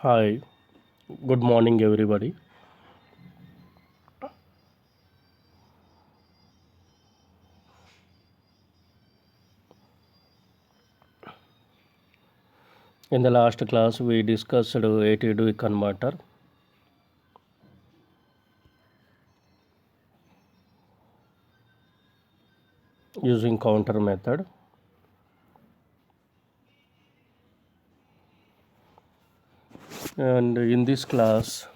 Hi, good morning, everybody. In the last class, we discussed ATD converter using counter method, and in this class,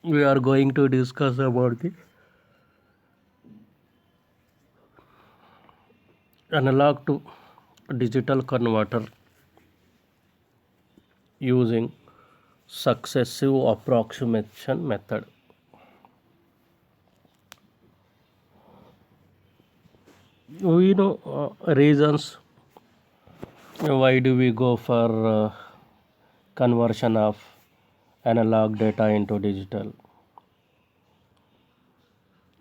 we are going to discuss about the analog to digital converter using successive approximation method. We know reasons why do we go for conversion of analog data into digital.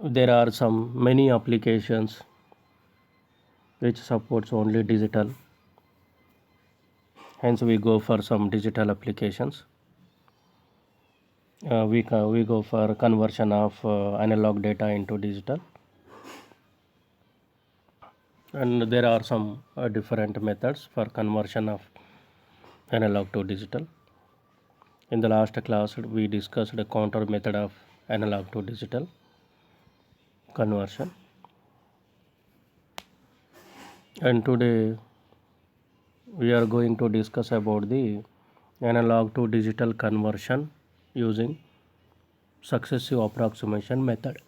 There are some many applications which supports only digital, hence we go for some digital applications. We go for conversion of analog data into digital, and there are some different methods for conversion of analog to digital. In the last class we discussed the counter method of analog to digital conversion, and today we are going to discuss about the analog to digital conversion using successive approximation method.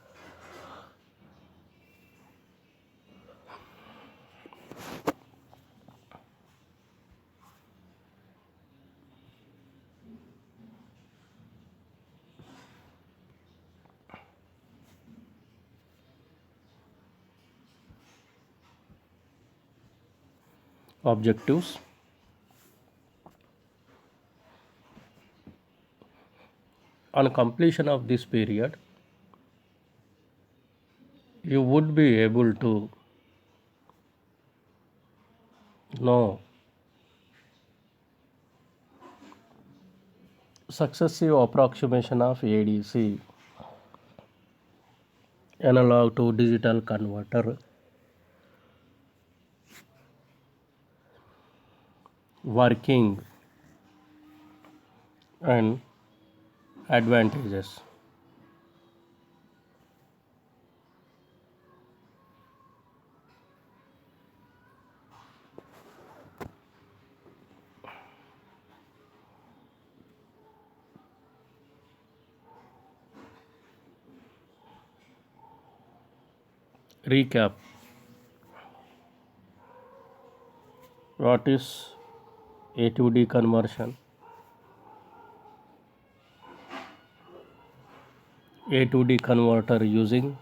Objectives: on completion of this period, you would be able to know successive approximation of ADC, analog to digital converter, working and advantages. Recap: what is A to D conversion? A to D converter using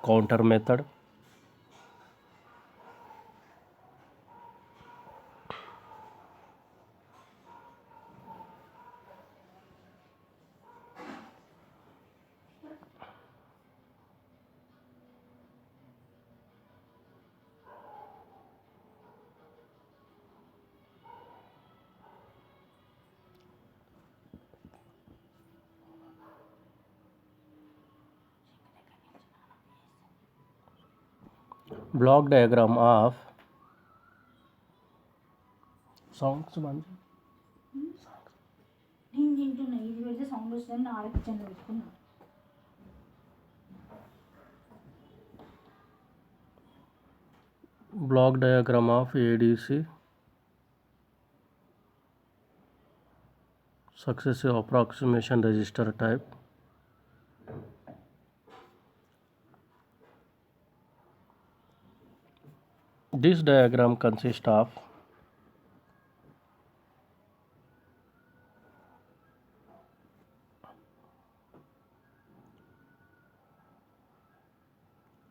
counter method. Block diagram of sounds one. నేను తింటున్నా ఇది పెడితే sound వస్తుందని నా కిచెన్లో పెట్టుకున్నా Block diagram of ADC successive approximation register type. This diagram consists of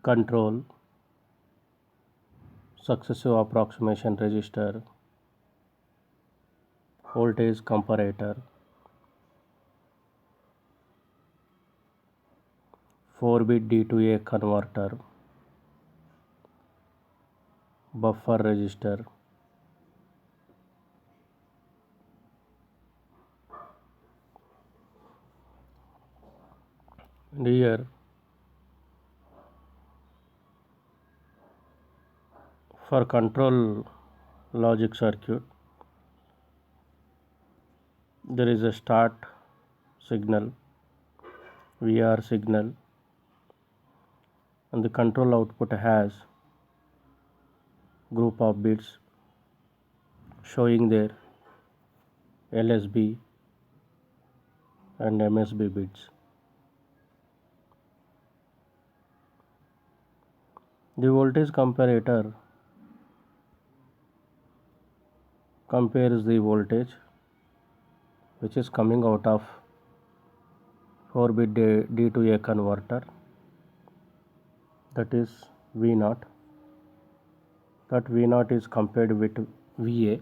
control, successive approximation register, voltage comparator, 4-bit D to A converter, buffer register, Here for control logic circuit, there is a start signal, VR signal, and the control output has group of bits showing their LSB and MSB bits. The voltage comparator compares the voltage which is coming out of 4-bit D to A converter, that is V0. That V0 is compared with VA.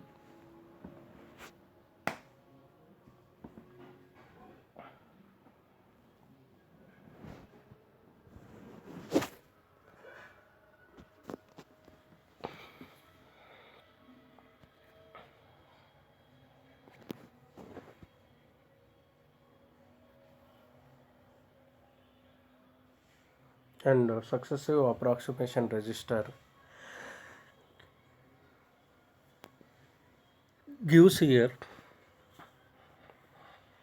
And successive approximation register gives here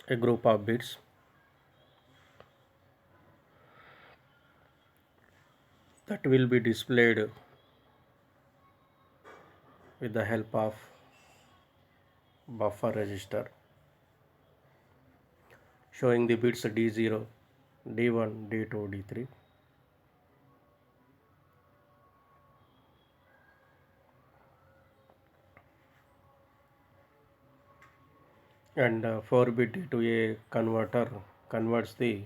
a group of bits that will be displayed with the help of buffer register, showing the bits D0, D1, D2, D3. And 4-bit D to A converter converts the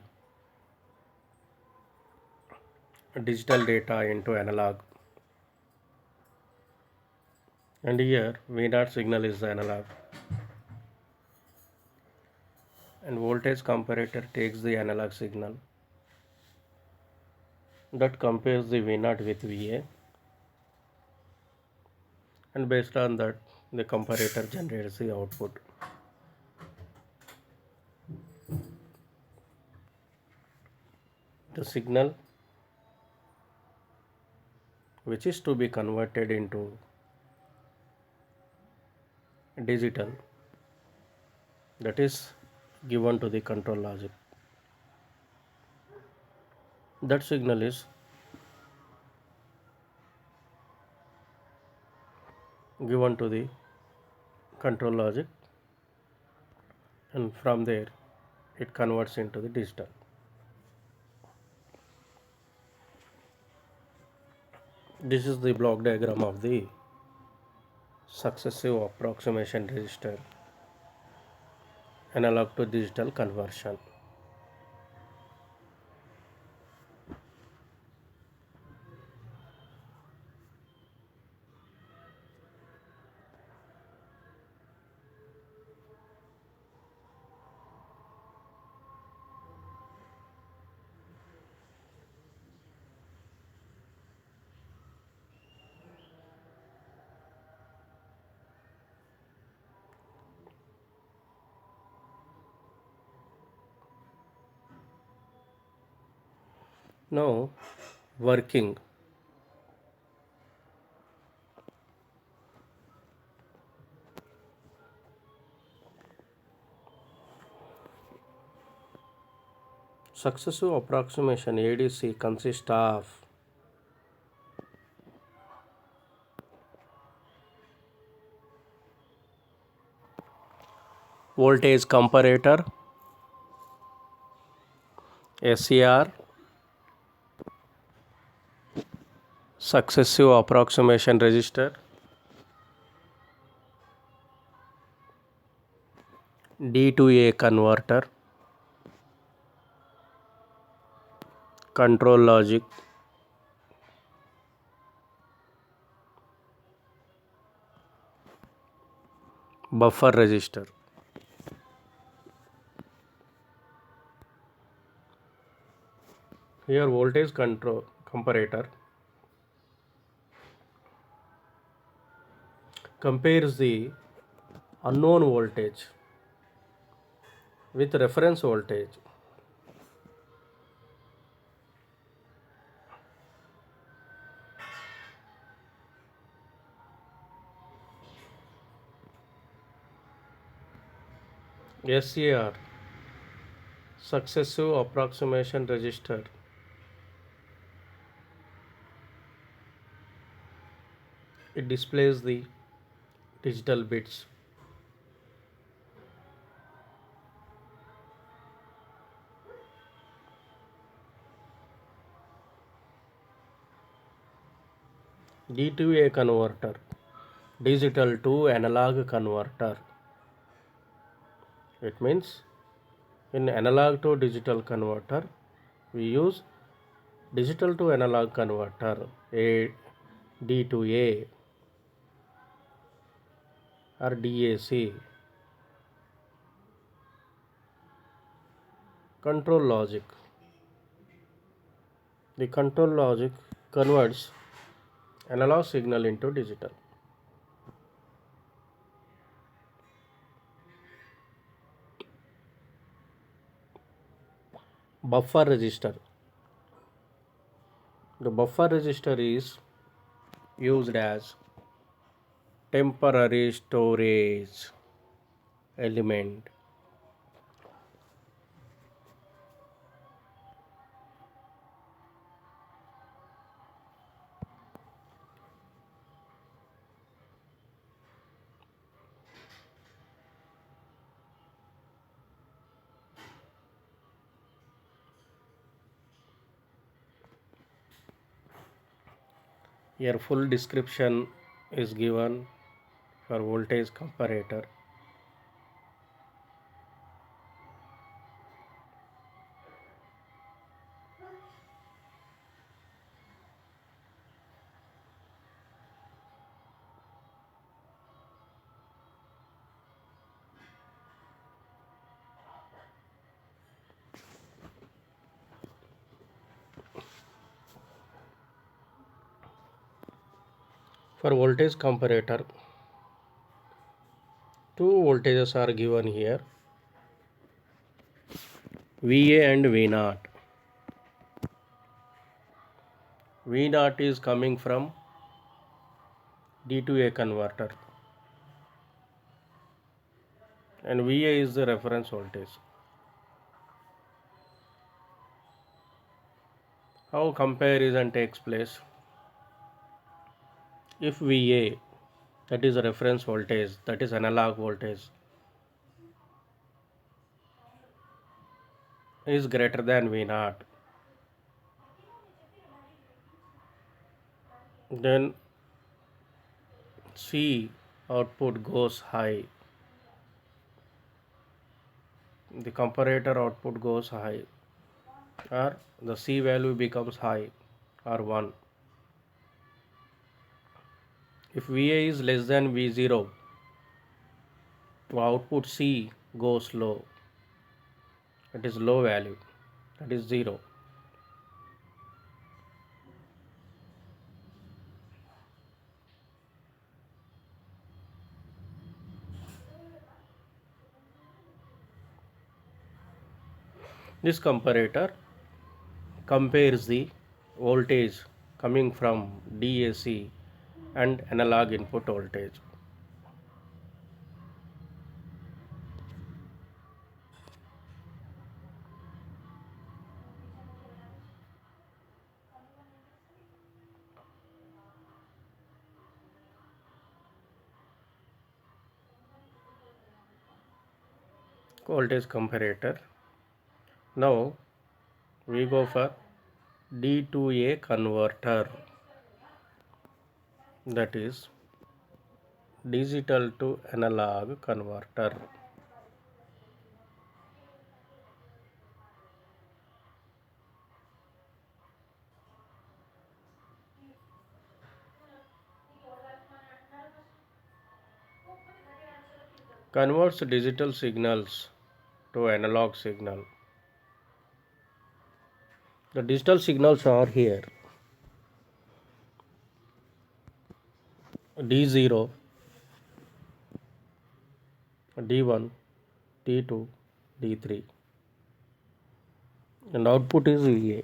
digital data into analog. And here V0 signal is the analog. And voltage comparator takes the analog signal that compares the V0 with VA, and based on that the comparator generates the output. The signal which is to be converted into digital, that is given to the control logic. That signal is given to the control logic, and from there it converts into the digital. This is the block diagram of the successive approximation register analog to digital conversion. Now working. Successive approximation ADC consists of voltage comparator, SCR, successive approximation register, D to A converter, control logic, buffer register. Here voltage control comparator compares the unknown voltage with reference voltage SAR, successive approximation register. It displays the digital bits. D2A converter, digital to analog converter. It means in analog to digital converter, we use digital to analog converter, a D2A or DAC. Control logic. The control logic converts analog signal into digital. Buffer register. The buffer register is used as temporary storage element. Here full description is given for voltage comparator. For voltage comparator, two voltages are given here, VA and V0. V0 is coming from D2A converter and VA is the reference voltage. How comparison takes place? If VA, that is a reference voltage, that is analog voltage, is greater than V0, then C output goes high. The comparator output goes high, or the C value becomes high or 1. If VA is less than V0, output C goes low. It is low value, that is 0. This comparator compares the voltage coming from DAC and analog input voltage. Voltage comparator. Now we go for D2A converter, that is digital to analog converter. Converts digital signals to analog signal. The digital signals are here: D0, D1, D2, D3, and output is VA.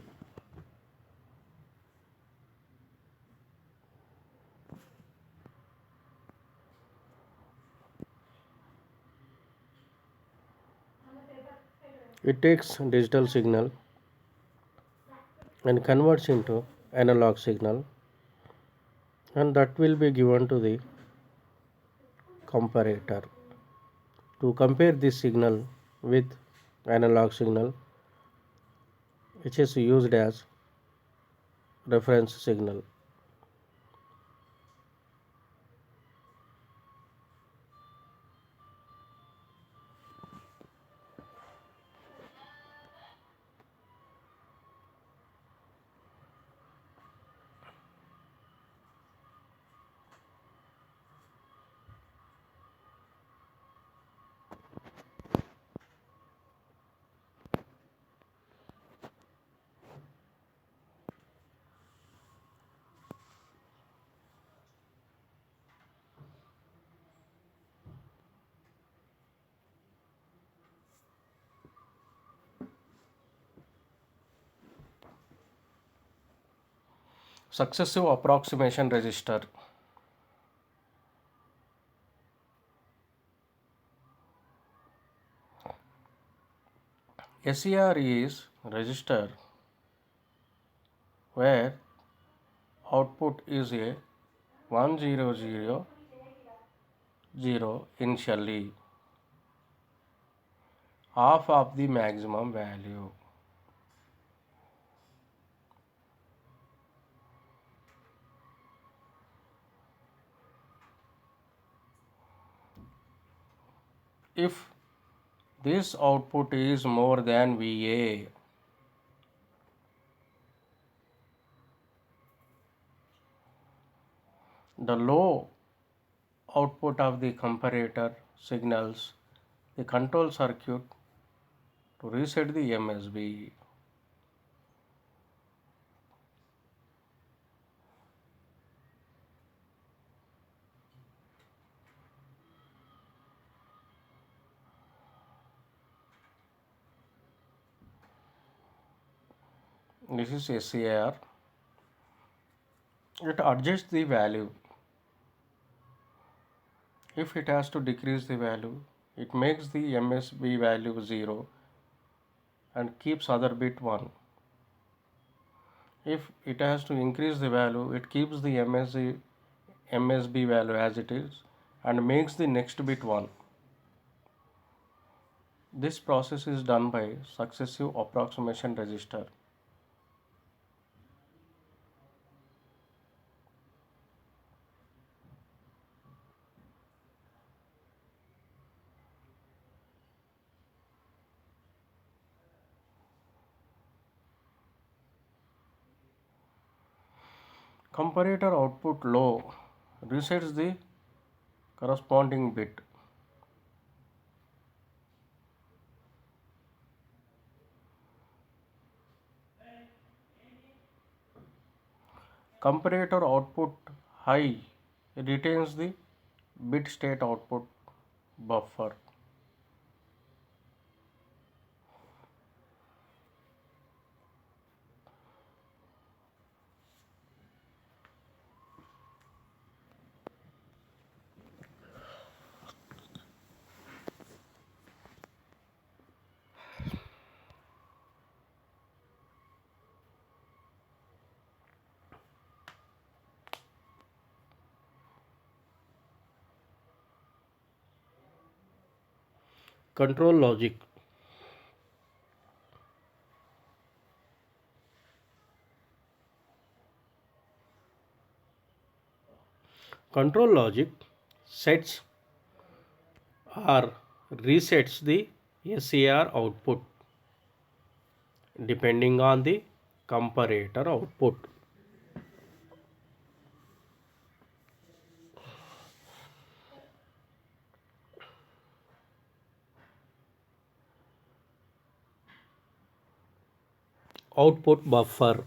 It takes digital signal and converts into analog signal, and that will be given to the comparator. To compare this signal with analog signal, which is used as reference signal. Successive approximation register. SER is register where output is a 1000 initially, half of the maximum value. If this output is more than VA, the low output of the comparator signals the control circuit to reset the MSB. This is SAR. It adjusts the value. If it has to decrease the value, it makes the MSB value 0 and keeps other bit 1. If it has to increase the value, it keeps the MSB value as it is and makes the next bit 1. This process is done by successive approximation register. Comparator output low resets the corresponding bit. Comparator output high retains the bit state output buffer. Control logic. Control logic sets or resets the SAR output depending on the comparator output. Output buffer.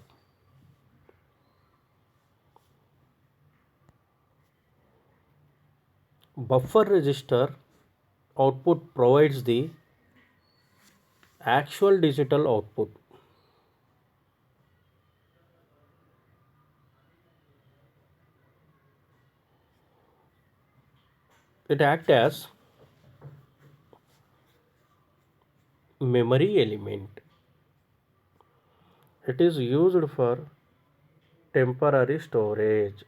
Buffer register output provides the actual digital output. It acts as memory element. It is used for temporary storage.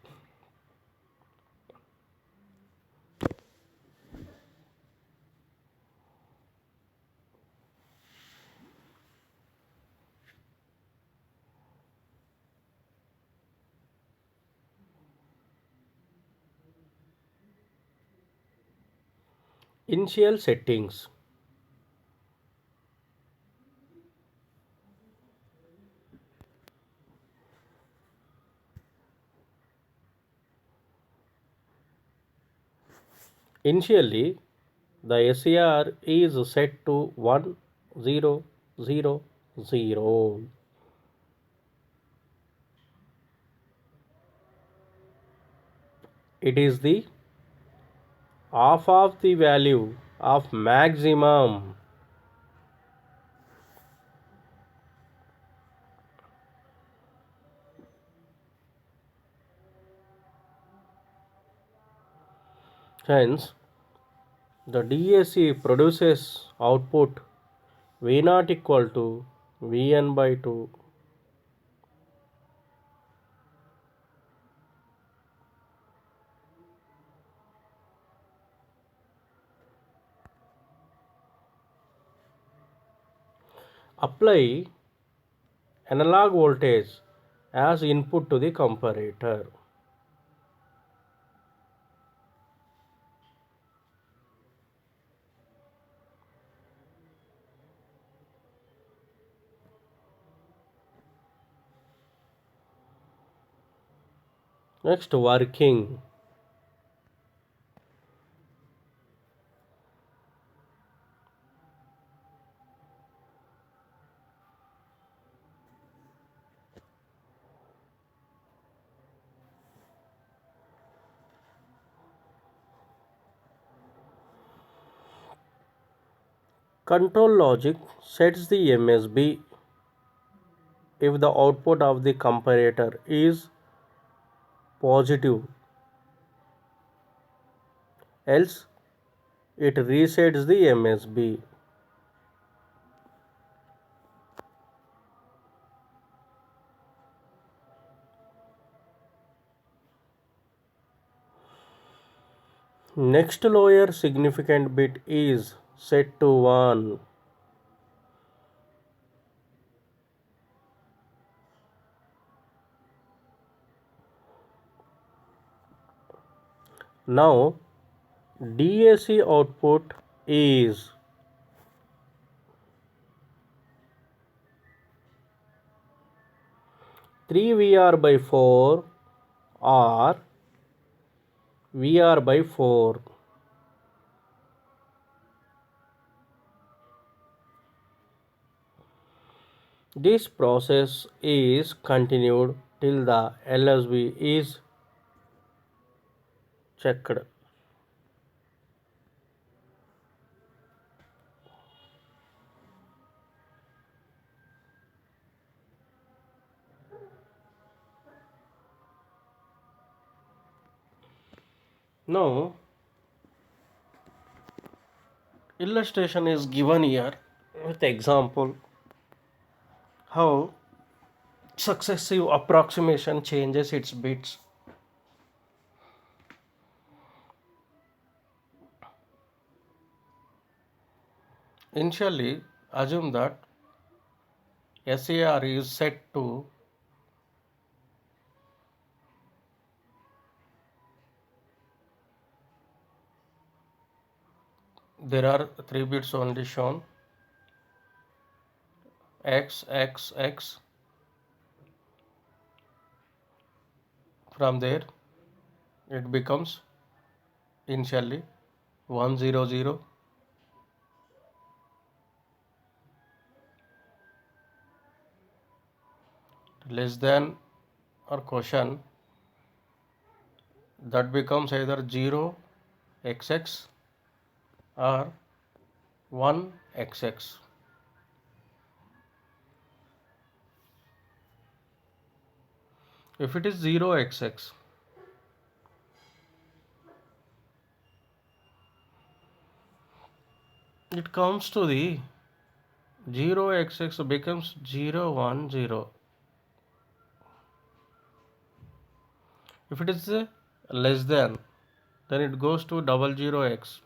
Initial settings. Initially, the SAR is set to 1000. It is the half of the value of maximum. Hence, the DAC produces output V naught equal to Vn by 2. Apply analog voltage as input to the comparator. Next, working. Control logic sets the MSB if the output of the comparator is positive, else it resets the MSB. Next lower significant bit is set to 1. Now DAC output is 3VR by 4 or VR by 4. This process is continued till the LSB is checked. Now illustration is given here with example how successive approximation changes its bits. Initially, assume that SAR is set to there are 3 bits only shown x x x. From there it becomes initially 100 less than or quotient, that becomes either 0 xx or 1 xx. If it is 0 xx, it comes to the 0xx becomes 0, 1, 0. If it is less than, then it goes to 00x,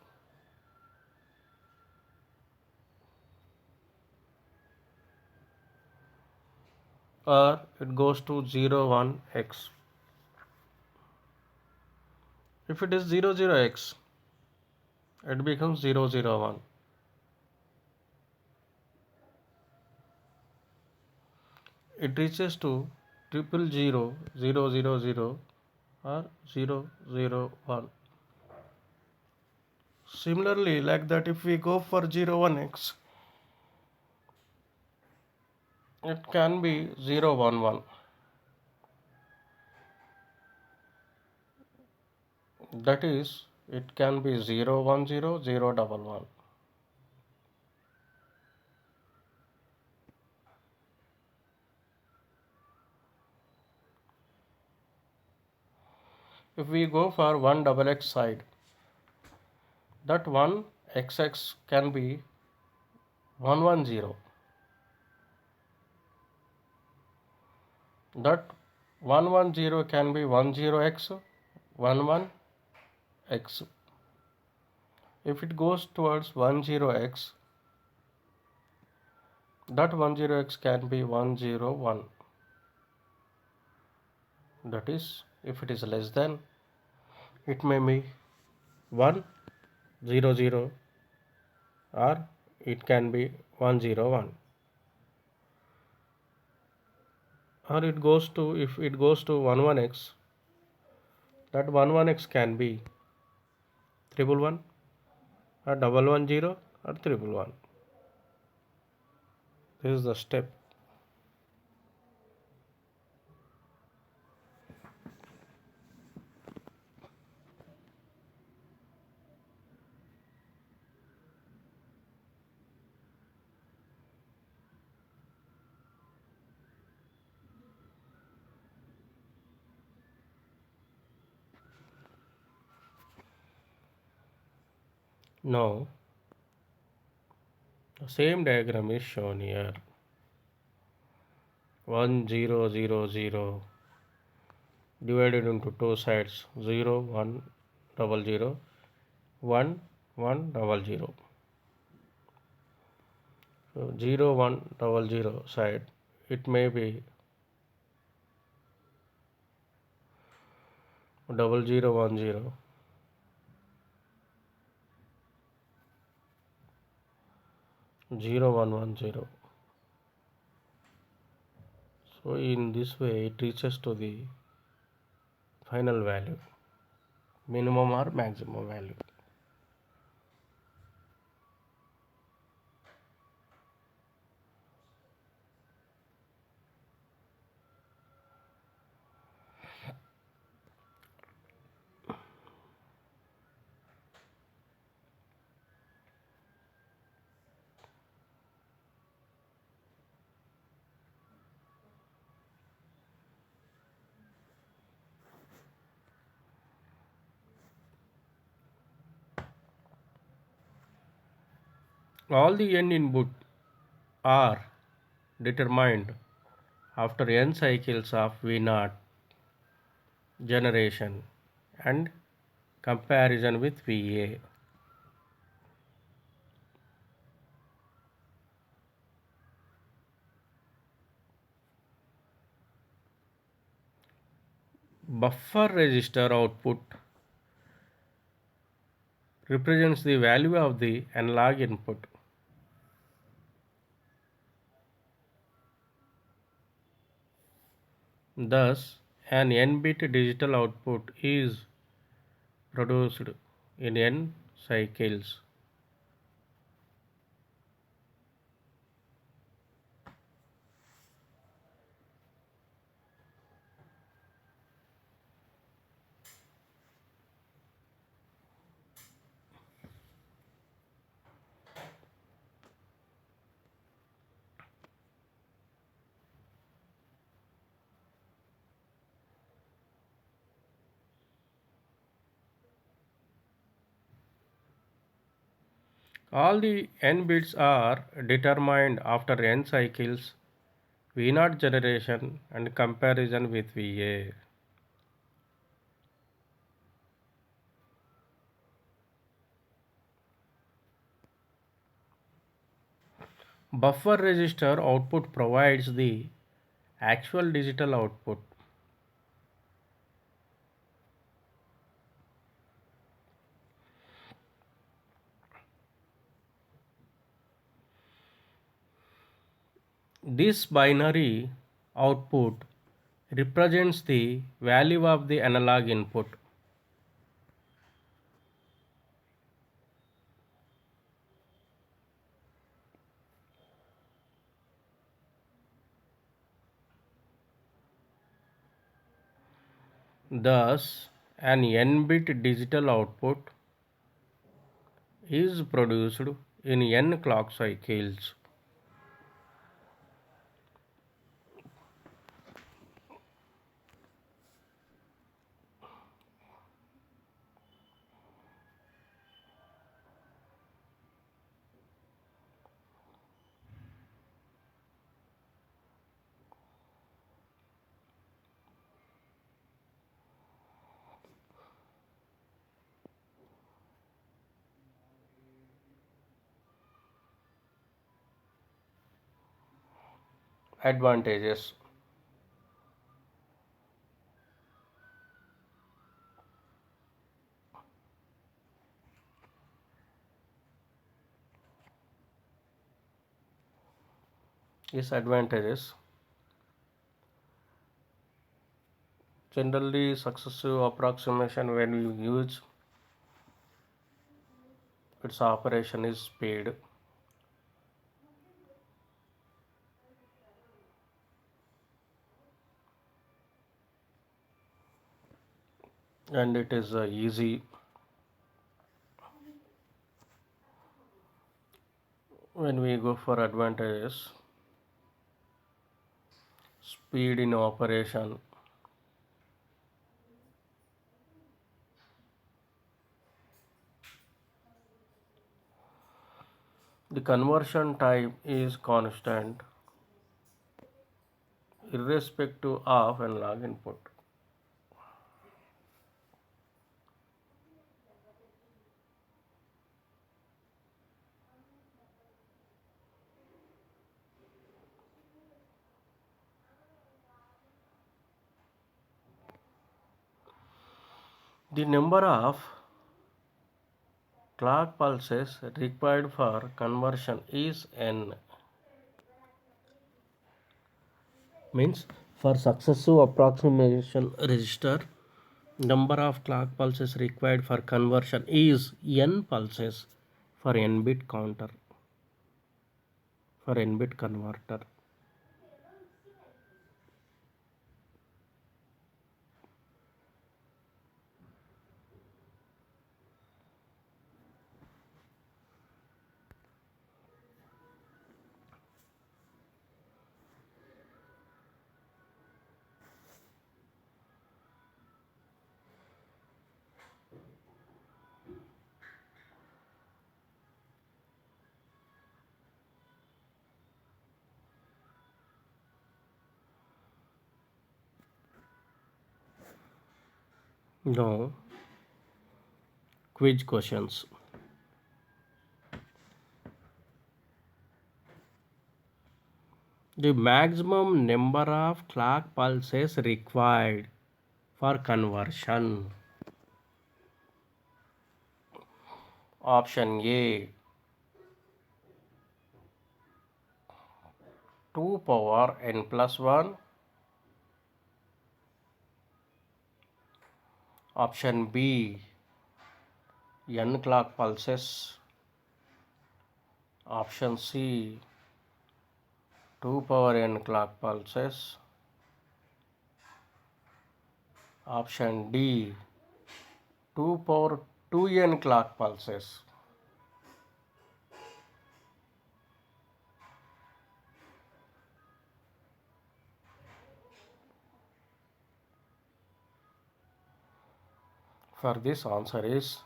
or it goes to 01x. If it is 00x, it becomes 001. It reaches to 000, or 001. Similarly, like that, if we go for 01x, it can be 011. That is, it can be 010, 011. If we go for 1XX side, that 1XX can be 110. That 110 can be 10x, 11x. If it goes towards 10x, that 10x can be 101. That is, if it is less than, it may be 100, or it can be 101. Or it goes to, if it goes to 11x, that 11x can be 111, or 110, or 111. This is the step. Now, the same diagram is shown here. 1000 divided into two sides, 0100, 1100. So 0100 side, it may be 0010, 0110. So in this way, it reaches to the final value, minimum or maximum value. All the n input are determined after n cycles of V0 generation and comparison with VA. Buffer register output represents the value of the analog input. Thus, an n-bit digital output is produced in n cycles. All the n bits are determined after n cycles, V0 generation and comparison with VA. Buffer register output provides the actual digital output. This binary output represents the value of the analog input. Thus, an n-bit digital output is produced in n clock cycles. Advantages. Disadvantages. Generally, successive approximation when you use its operation is speed. And it is easy. When we go for advantages, speed in operation, the conversion time is constant irrespective of analog input. The number of clock pulses required for conversion is n. Means for successive approximation register, number of clock pulses required for conversion is n pulses for n bit counter, for n bit converter. Now, quiz questions. The maximum number of clock pulses required for conversion. Option A, 2 power n plus 1. Option B, n clock pulses. Option C, 2 power n clock pulses. Option D, 2 power 2n clock pulses. For this answer is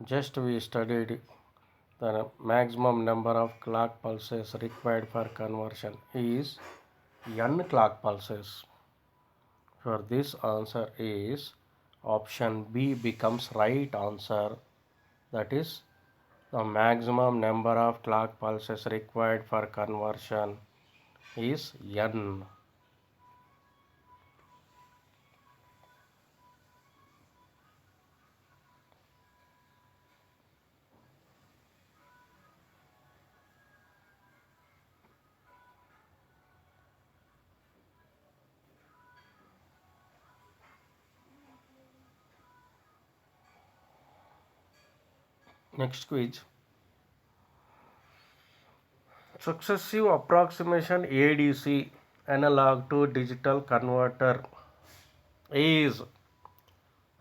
just we studied the maximum number of clock pulses required for conversion is n clock pulses. For this answer is option B becomes right answer. That is the maximum number of clock pulses required for conversion is n. Next quiz. Successive approximation ADC, analog to digital converter, is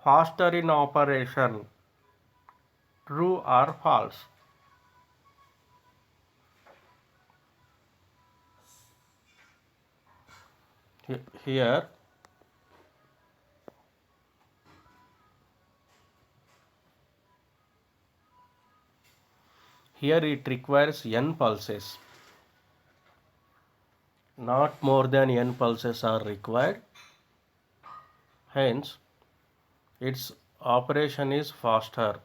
faster in operation. True or false? Here it requires n pulses. Not more than n pulses are required. Hence, its operation is faster.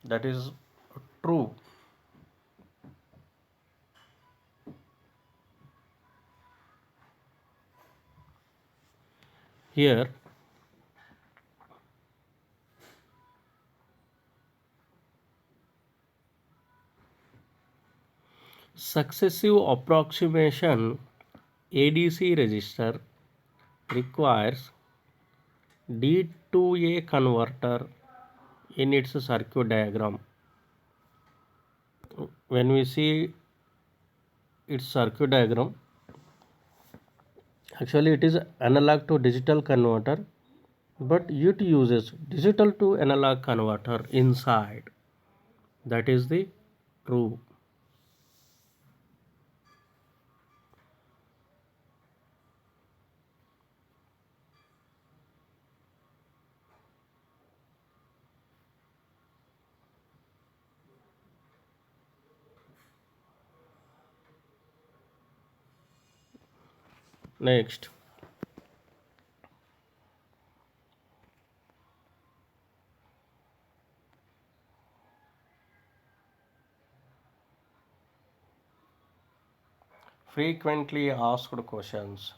That is true. Here successive approximation ADC register requires D to A converter in its circuit diagram. When we see its circuit diagram, actually it is analog to digital converter, but it uses digital to analog converter inside. That is the true. Next, frequently asked questions.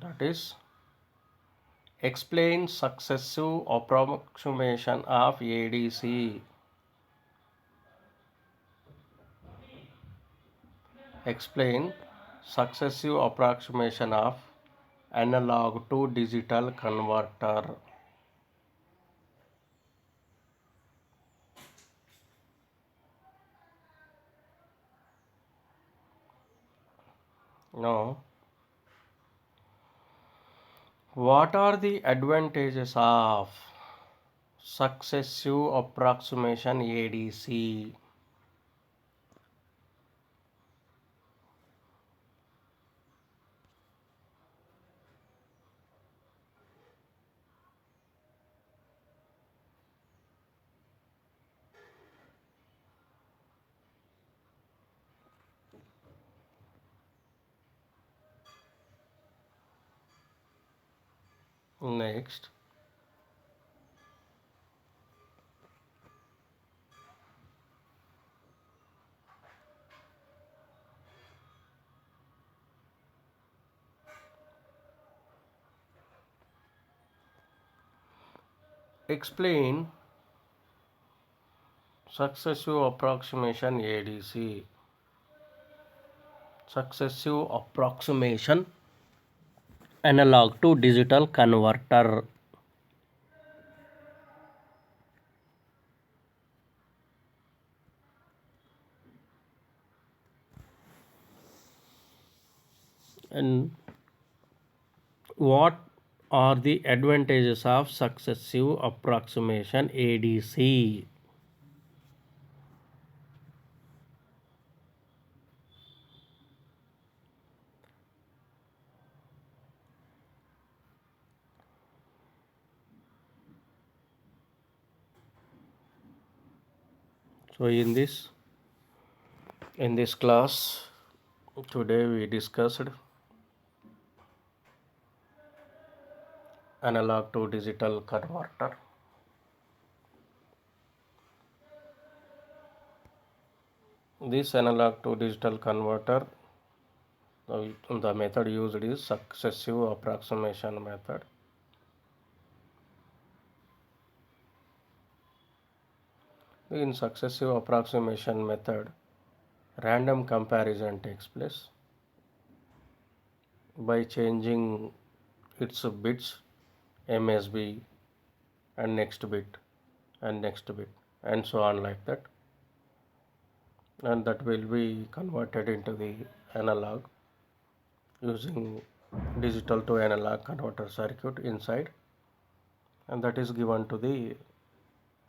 That is, explain successive approximation of ADC. Explain successive approximation of analog to digital converter. Now, what are the advantages of successive approximation ADC? Next, explain successive approximation ADC. Successive approximation analog to digital converter. And what are the advantages of successive approximation ADC? So in this class today we discussed analog to digital converter. This analog to digital converter, the method used is successive approximation method. In successive approximation method, random comparison takes place by changing its bits MSB and next bit and next bit and so on like that, and that will be converted into the analog using digital to analog converter circuit inside, and that is given to the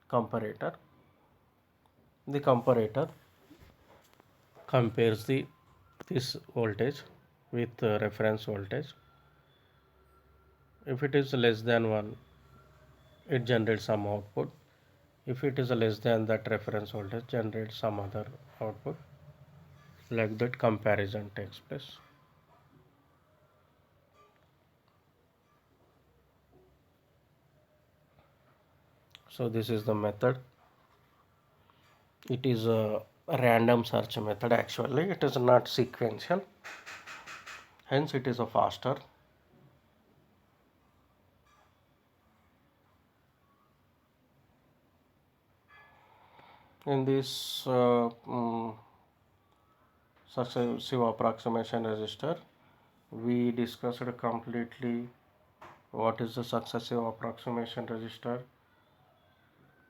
comparator. The comparator compares this voltage with reference voltage. If it is less than 1, it generates some output. If it is less than that reference voltage, generates some other output. Like that comparison takes place. So this is the method. It is a random search method. Actually it is not sequential, hence it is a faster. In this successive approximation register, we discussed completely what is the successive approximation register.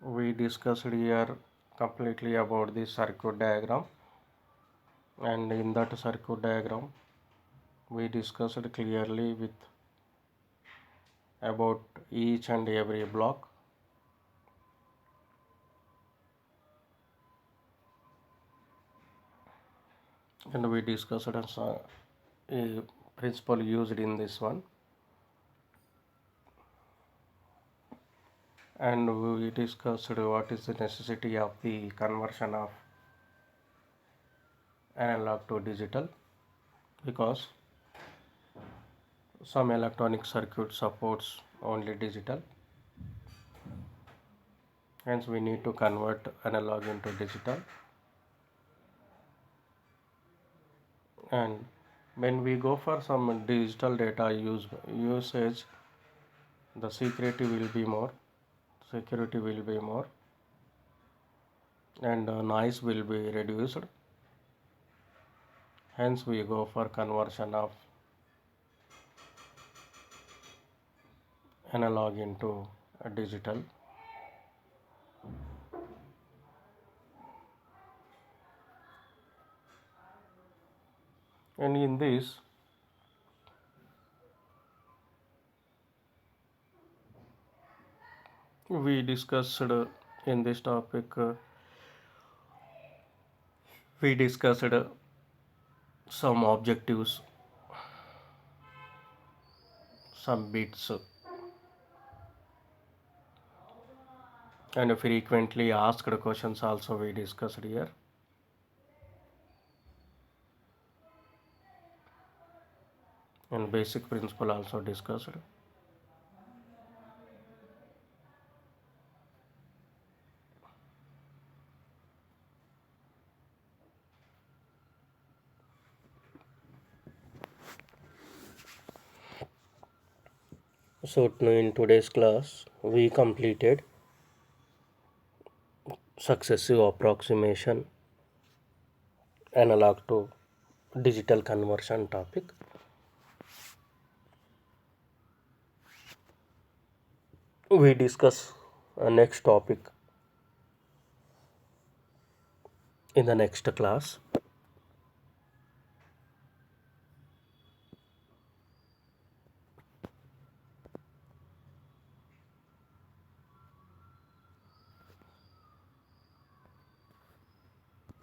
We discussed here completely about the circuit diagram, and in that circuit diagram we discussed clearly with about each and every block. And we discussed a principle used in this one, and we discussed what is the necessity of the conversion of analog to digital, because some electronic circuit supports only digital, hence we need to convert analog into digital. And when we go for some digital data usage, the security will be more, and noise will be reduced, hence we go for conversion of analog into digital. And in this we discussed in this topic we discussed some objectives, some bits, and frequently asked questions also we discussed here. And basic principle also discussed. So in today's class we completed successive approximation analog to digital conversion topic. We discuss next topic in the next class.